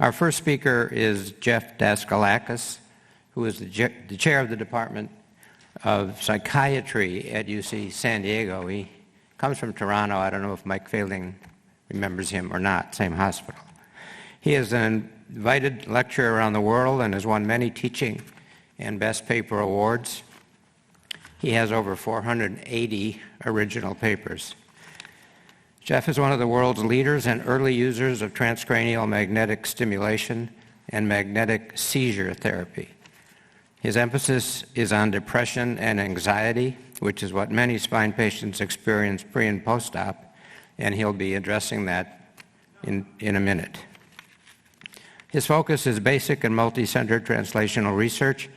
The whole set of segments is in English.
Our first speaker is Jeff Daskalakis, who is the chair of the Department of Psychiatry at UC San Diego. He comes from Toronto. I don't know if Mike Fielding remembers him or not, same hospital. He is an invited lecturer around the world and has won many teaching and best paper awards. He has over 480 original papers. Jeff is one of the world's leaders and early users of transcranial magnetic stimulation and magnetic seizure therapy. His emphasis is on depression and anxiety, which is what many spine patients experience pre- and post-op, and he'll be addressing that in a minute. His focus is basic and multi-centered translational research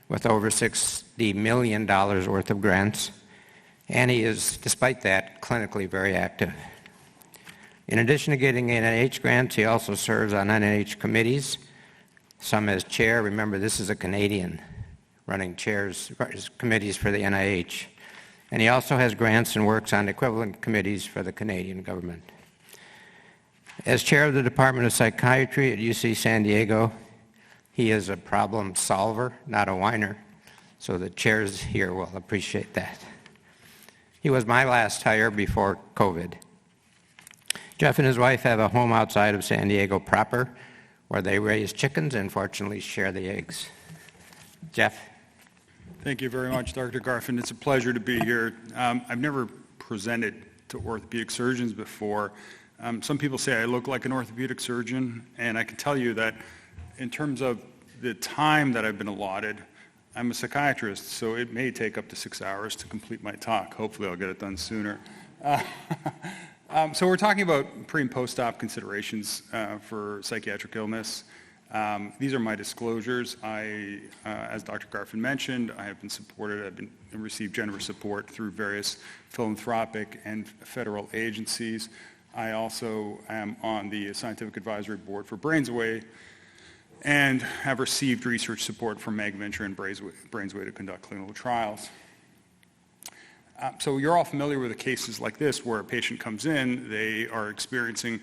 with over $60 million worth of grants, and he is, despite that, clinically very active. In addition to getting NIH grants, he also serves on NIH committees, some as chair. Remember, this is a Canadian running committees for the NIH. And he also has grants and works on equivalent committees for the Canadian government. As chair of the Department of Psychiatry at UC San Diego, he is a problem solver, not a whiner, so the chairs here will appreciate that. He was my last hire before COVID. Jeff and his wife have a home outside of San Diego proper where they raise chickens and fortunately share the eggs. Jeff? Thank you very much, Dr. Garfin. It's a pleasure to be here. I've never presented to orthopedic surgeons before. Some people say I look like an orthopedic surgeon, and I can tell you that in terms of the time that I've been allotted, I'm a psychiatrist, so it may take up to 6 hours to complete my talk. Hopefully I'll get it done sooner. So we're talking about pre- and post-op considerations for psychiatric illness. These are my disclosures. As Dr. Garfin mentioned, I have been supported, received generous support through various philanthropic and federal agencies. I also am on the Scientific Advisory Board for BrainsWay and have received research support from MagVenture and BrainsWay to conduct clinical trials. So you're all familiar with the cases like this where a patient comes in, they are experiencing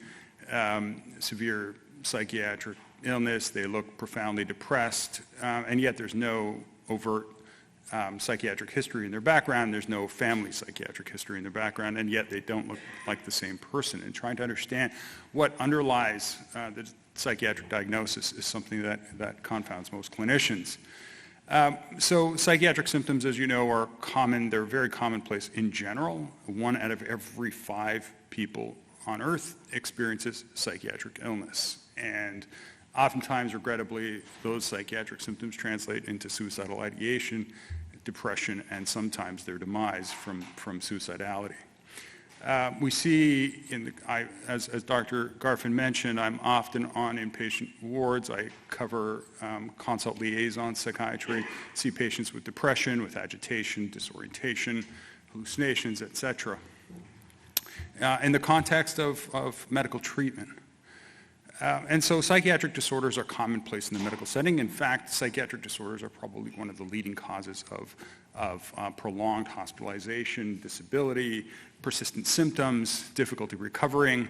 severe psychiatric illness, they look profoundly depressed, and yet there's no overt psychiatric history in their background, there's no family psychiatric history in their background, and yet they don't look like the same person. And trying to understand what underlies the psychiatric diagnosis is something that confounds most clinicians. So psychiatric symptoms, as you know, are common. They're very commonplace in general. 1 out of every 5 people on Earth experiences psychiatric illness. And oftentimes, regrettably, those psychiatric symptoms translate into suicidal ideation, depression, and sometimes their demise from suicidality. We see, as Dr. Garfin mentioned, I'm often on inpatient wards. I cover consult liaison psychiatry, see patients with depression, with agitation, disorientation, hallucinations, etc. In the context of medical treatment. And so psychiatric disorders are commonplace in the medical setting. In fact, psychiatric disorders are probably one of the leading causes of prolonged hospitalization, disability, persistent symptoms, difficulty recovering.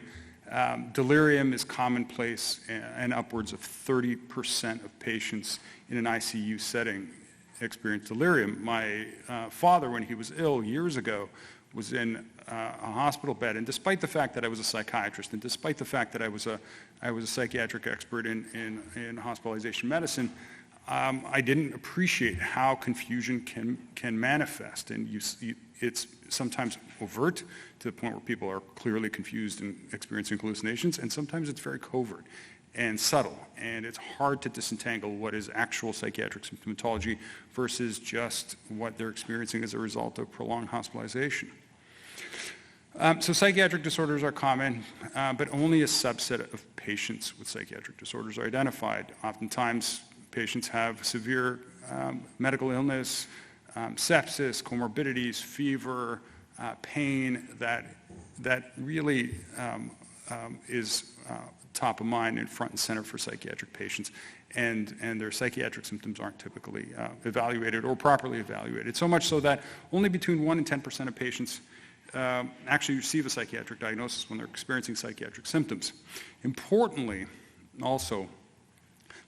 Delirium is commonplace, and upwards of 30% of patients in an ICU setting experience delirium. My father, when he was ill years ago, was in a hospital bed, and despite the fact that I was a psychiatrist, and despite the fact that I was a psychiatric expert in hospitalization medicine, I didn't appreciate how confusion can manifest, and it's sometimes overt to the point where people are clearly confused and experiencing hallucinations, and sometimes it's very covert and subtle, and it's hard to disentangle what is actual psychiatric symptomatology versus just what they're experiencing as a result of prolonged hospitalization. So psychiatric disorders are common, but only a subset of patients with psychiatric disorders are identified. Oftentimes, patients have severe medical illness, sepsis, comorbidities, fever, pain that really is top of mind and front and center for psychiatric patients, and their psychiatric symptoms aren't typically evaluated or properly evaluated. So much so that only between 1% and 10% of patients actually receive a psychiatric diagnosis when they're experiencing psychiatric symptoms. Importantly, also,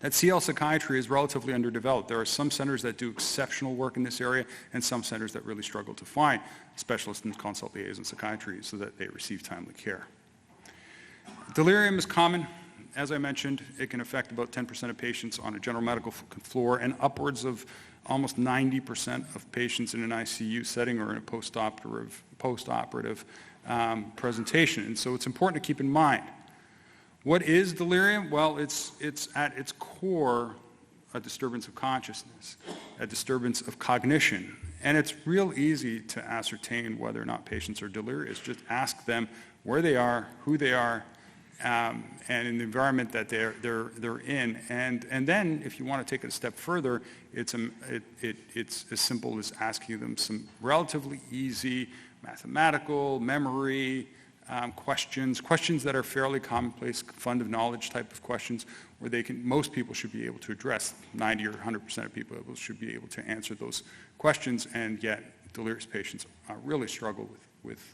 that CL psychiatry is relatively underdeveloped. There are some centers that do exceptional work in this area and some centers that really struggle to find specialists in consult liaison psychiatry so that they receive timely care. Delirium is common. As I mentioned, it can affect about 10% of patients on a general medical floor and upwards of almost 90% of patients in an ICU setting or in a post-operative presentation. And so it's important to keep in mind. What is delirium? Well, it's at its core a disturbance of consciousness, a disturbance of cognition. And it's real easy to ascertain whether or not patients are delirious. Just ask them where they are, who they are, and in the environment that they're in. And then, if you want to take it a step further, it's as simple as asking them some relatively easy mathematical, memory, questions that are fairly commonplace, fund of knowledge type of questions, where most people should be able to address. 90 or 100% of people should be able to answer those questions, and yet delirious patients really struggle with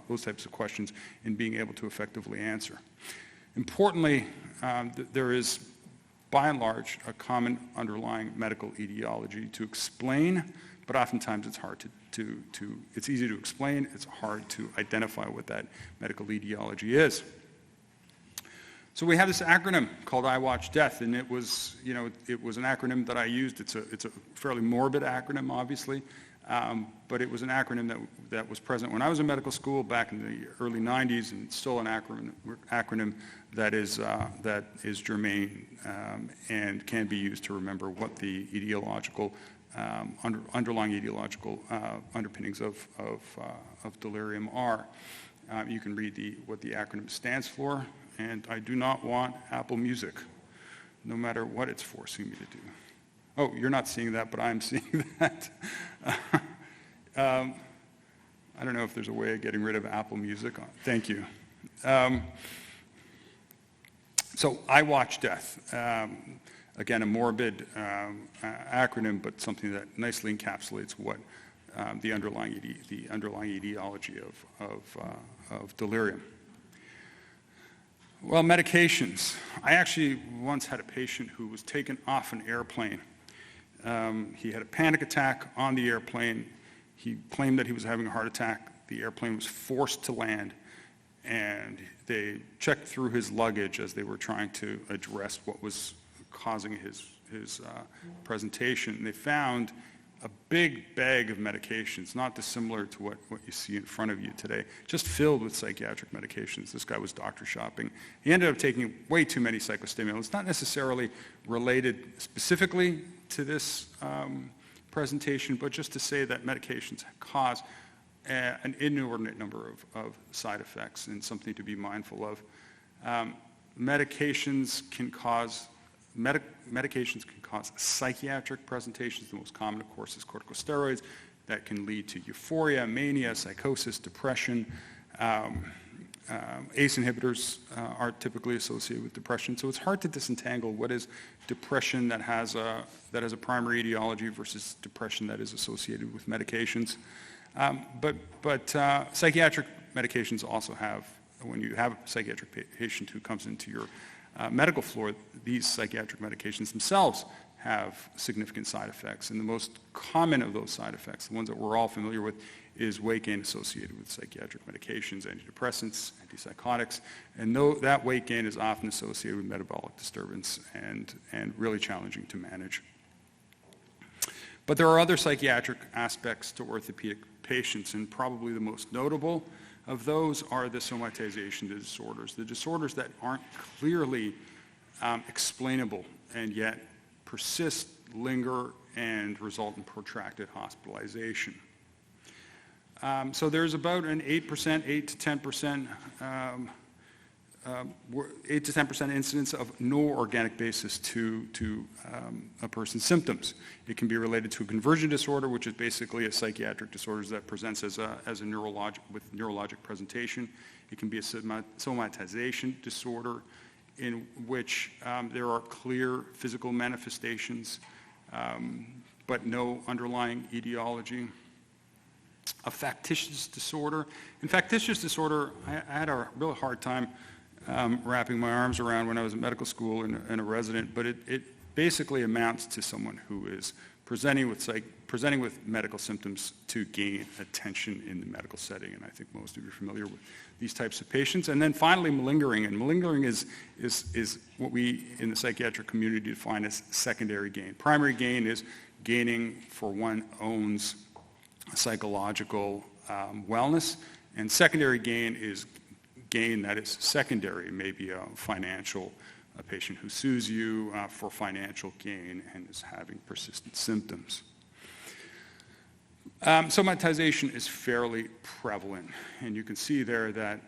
those types of questions in being able to effectively answer. Importantly, there is, by and large, a common underlying medical etiology to explain, but oftentimes it's hard it's easy to explain, it's hard to identify what that medical etiology is. So we have this acronym called I Watch Death, and it was an acronym that I used. It's a fairly morbid acronym, obviously, but it was an acronym that was present when I was in medical school back in the early 90s, and it's still an acronym that is germane and can be used to remember what the etiological underlying etiological underpinnings of delirium are. You can read what the acronym stands for, and I do not want Apple Music, no matter what it's forcing me to do. Oh, you're not seeing that, but I'm seeing that. I don't know if there's a way of getting rid of Apple Music. Thank you. So I Watch Death. Again, a morbid acronym, but something that nicely encapsulates what the underlying etiology of delirium. Well, medications. I actually once had a patient who was taken off an airplane. He had a panic attack on the airplane. He claimed that he was having a heart attack. The airplane was forced to land, and they checked through his luggage as they were trying to address what was causing his presentation. And they found a big bag of medications, not dissimilar to what you see in front of you today, just filled with psychiatric medications. This guy was doctor shopping. He ended up taking way too many psychostimulants, not necessarily related specifically to this presentation, but just to say that medications cause an inordinate number of side effects and something to be mindful of. Medications can cause psychiatric presentations. The most common, of course, is corticosteroids. That can lead to euphoria, mania, psychosis, depression. ACE inhibitors are typically associated with depression. So it's hard to disentangle what is depression that has a primary etiology versus depression that is associated with medications. But psychiatric medications also have, when you have a psychiatric patient who comes into your medical floor, these psychiatric medications themselves have significant side effects. And the most common of those side effects, the ones that we're all familiar with, is weight gain associated with psychiatric medications, antidepressants, antipsychotics. And that weight gain is often associated with metabolic disturbance and really challenging to manage. But there are other psychiatric aspects to orthopedic patients, and probably the most notable of those are the somatization disorders, the disorders that aren't clearly explainable and yet persist, linger, and result in protracted hospitalization. So there's about an 8 to 10% incidence of no organic basis to a person's symptoms. It can be related to a conversion disorder, which is basically a psychiatric disorder that presents with neurologic presentation. It can be a somatization disorder in which there are clear physical manifestations, but no underlying etiology. A factitious disorder. In factitious disorder, I had a real hard time wrapping my arms around when I was in medical school and a resident, but it basically amounts to someone who is presenting with medical symptoms to gain attention in the medical setting, and I think most of you are familiar with these types of patients. And then finally, malingering, and malingering is what we in the psychiatric community define as secondary gain. Primary gain is gaining for one's own psychological wellness, and secondary gain is gain that is secondary, maybe a financial, a patient who sues you for financial gain and is having persistent symptoms. Somatization is fairly prevalent, and you can see there that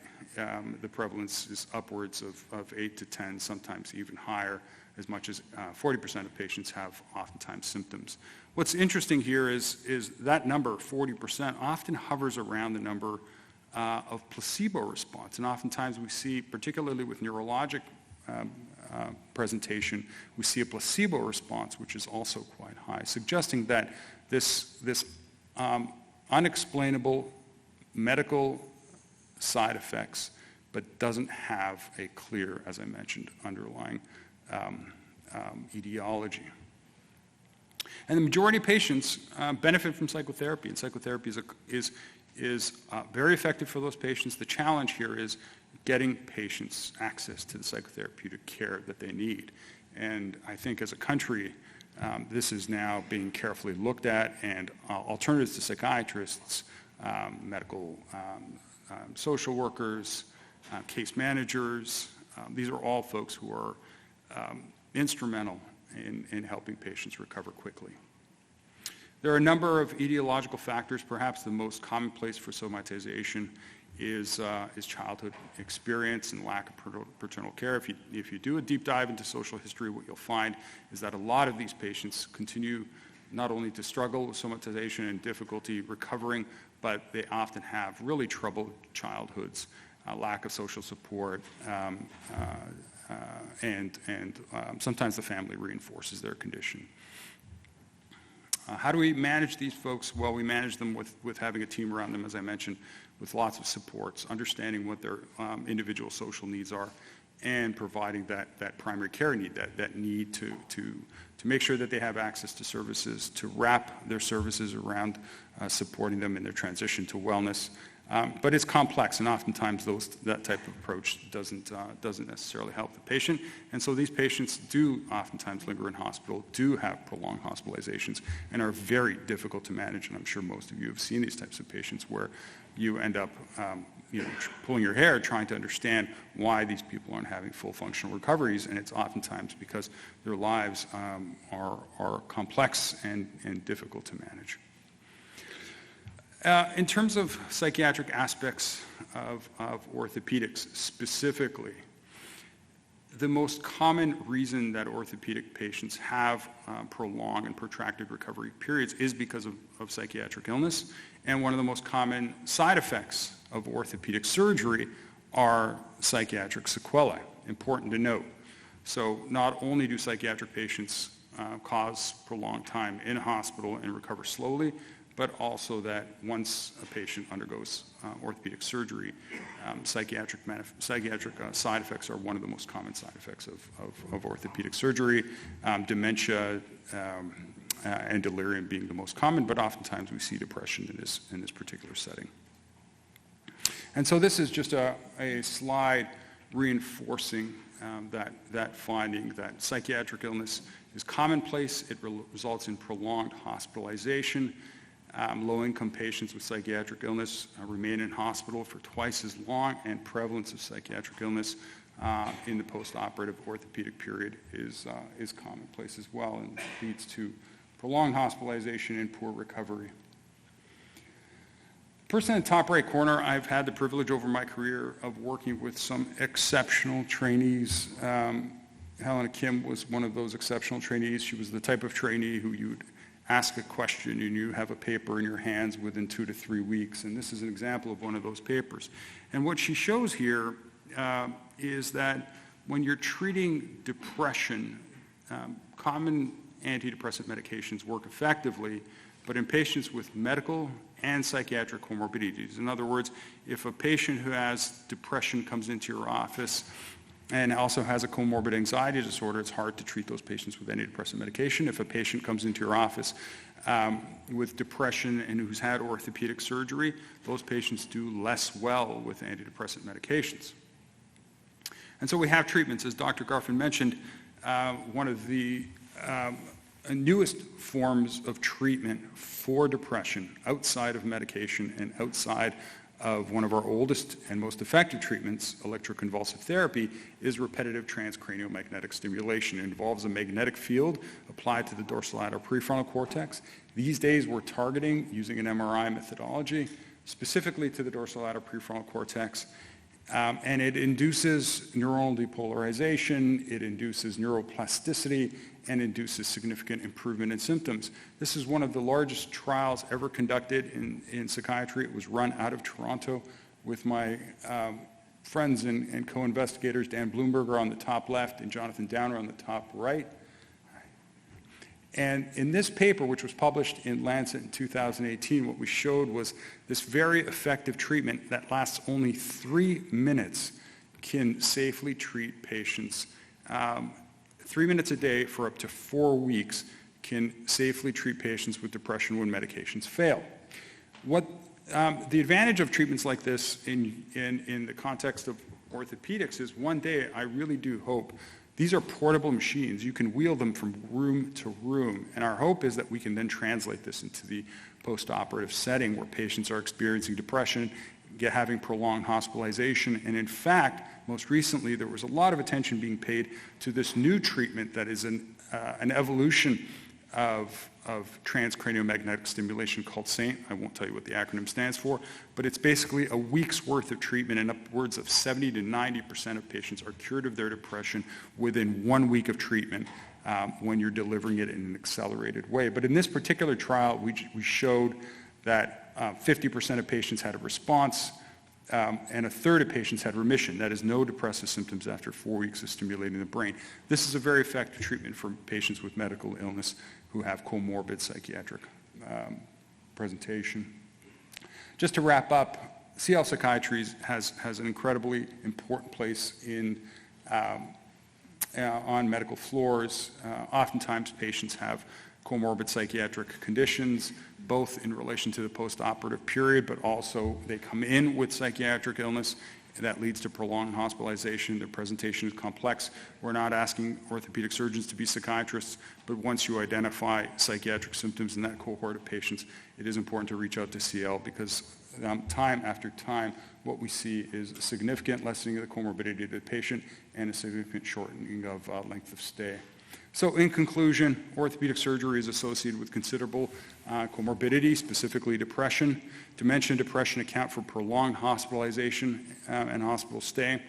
the prevalence is upwards of 8 to 10, sometimes even higher. As much as 40% of patients have oftentimes symptoms. What's interesting here is that number, 40%, often hovers around the number of placebo response. And oftentimes we see, particularly with neurologic presentation, we see a placebo response, which is also quite high, suggesting that this unexplainable medical side effects, but doesn't have a clear, as I mentioned, underlying etiology. And the majority of patients benefit from psychotherapy, and psychotherapy is very effective for those patients. The challenge here is getting patients access to the psychotherapeutic care that they need. And I think as a country, this is now being carefully looked at, and alternatives to psychiatrists, medical social workers, case managers, these are all folks who are instrumental in helping patients recover quickly. There are a number of etiological factors. Perhaps the most commonplace for somatization is childhood experience and lack of paternal care. If you do a deep dive into social history, what you'll find is that a lot of these patients continue not only to struggle with somatization and difficulty recovering, but they often have really troubled childhoods, lack of social support, and sometimes the family reinforces their condition. How do we manage these folks? Well, we manage them with having a team around them, as I mentioned, with lots of supports, understanding what their individual social needs are, and providing that primary care need, that need to make sure that they have access to services, to wrap their services around supporting them in their transition to wellness. But it's complex, and oftentimes that type of approach doesn't necessarily help the patient. And so these patients do oftentimes linger in hospital, do have prolonged hospitalizations, and are very difficult to manage. And I'm sure most of you have seen these types of patients where you end up pulling your hair trying to understand why these people aren't having full functional recoveries, and it's oftentimes because their lives are complex and difficult to manage. In terms of psychiatric aspects of orthopedics specifically, the most common reason that orthopedic patients have prolonged and protracted recovery periods is because of psychiatric illness. And one of the most common side effects of orthopedic surgery are psychiatric sequelae, important to note. So not only do psychiatric patients cause prolonged time in hospital and recover slowly, but also that once a patient undergoes orthopedic surgery, psychiatric side effects are one of the most common side effects of orthopedic surgery, dementia and delirium being the most common, but oftentimes we see depression in this particular setting. And so this is just a slide reinforcing that finding that psychiatric illness is commonplace. It results in prolonged hospitalization. Low-income patients with psychiatric illness remain in hospital for twice as long, and prevalence of psychiatric illness in the post-operative orthopedic period is commonplace as well, and leads to prolonged hospitalization and poor recovery. Person in the top right corner, I've had the privilege over my career of working with some exceptional trainees. Helena Kim was one of those exceptional trainees. She was the type of trainee who you'd ask a question and you have a paper in your hands within 2 to 3 weeks. And this is an example of one of those papers. And what she shows here is that when you're treating depression, common antidepressant medications work effectively, but in patients with medical and psychiatric comorbidities. In other words, if a patient who has depression comes into your office and also has a comorbid anxiety disorder, it's hard to treat those patients with antidepressant medication. If a patient comes into your office with depression and who's had orthopedic surgery, those patients do less well with antidepressant medications. And so we have treatments, as Dr. Garfin mentioned. One of the newest forms of treatment for depression outside of medication and outside of one of our oldest and most effective treatments, electroconvulsive therapy, is repetitive transcranial magnetic stimulation. It involves a magnetic field applied to the dorsolateral prefrontal cortex. These days we're targeting, using an MRI methodology, specifically to the dorsolateral prefrontal cortex. And it induces neuronal depolarization, it induces neuroplasticity, and induces significant improvement in symptoms. This is one of the largest trials ever conducted in psychiatry. It was run out of Toronto with my friends and co-investigators, Dan Bloomberger on the top left and Jonathan Downer on the top right. And in this paper, which was published in Lancet in 2018, what we showed was this very effective treatment that lasts only 3 minutes can safely treat patients. 3 minutes a day for up to 4 weeks can safely treat patients with depression when medications fail. What the advantage of treatments like this in the context of orthopedics is one day I really do hope these are portable machines. You can wheel them from room to room. And our hope is that we can then translate this into the post-operative setting where patients are experiencing depression, having prolonged hospitalization. And in fact, most recently, there was a lot of attention being paid to this new treatment that is an evolution of transcranial magnetic stimulation called SAINT. I won't tell you what the acronym stands for, but it's basically a week's worth of treatment, and upwards of 70 to 90% of patients are cured of their depression within 1 week of treatment when you're delivering it in an accelerated way. But in this particular trial, we showed that 50% of patients had a response, and a third of patients had remission. That is, no depressive symptoms after 4 weeks of stimulating the brain. This is a very effective treatment for patients with medical illness who have comorbid psychiatric presentation. Just to wrap up, CL Psychiatry has an incredibly important place on medical floors. Oftentimes patients have comorbid psychiatric conditions, both in relation to the post-operative period, but also they come in with psychiatric illness that leads to prolonged hospitalization. Their presentation is complex. We're not asking orthopedic surgeons to be psychiatrists, but once you identify psychiatric symptoms in that cohort of patients, it is important to reach out to CL because time after time, what we see is a significant lessening of the comorbidity of the patient and a significant shortening of length of stay. So in conclusion, orthopedic surgery is associated with considerable comorbidity, specifically depression. Dementia and depression account for prolonged hospitalization and hospital stay.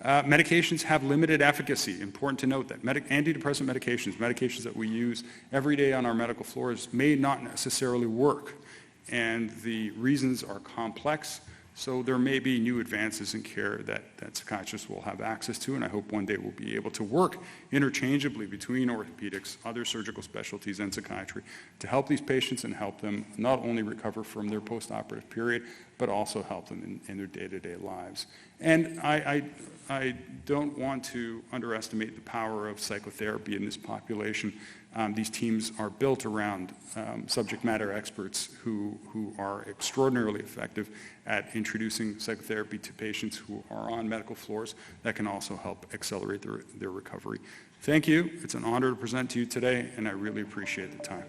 Medications have limited efficacy. Important to note that antidepressant medications that we use every day on our medical floors may not necessarily work, and the reasons are complex. So there may be new advances in care that psychiatrists will have access to, and I hope one day we'll be able to work interchangeably between orthopedics, other surgical specialties, and psychiatry to help these patients and help them not only recover from their post-operative period, but also help them in their day-to-day lives. And I don't want to underestimate the power of psychotherapy in this population. These teams are built around subject matter experts who are extraordinarily effective at introducing psychotherapy to patients who are on medical floors that can also help accelerate their recovery. Thank you. It's an honor to present to you today, and I really appreciate the time.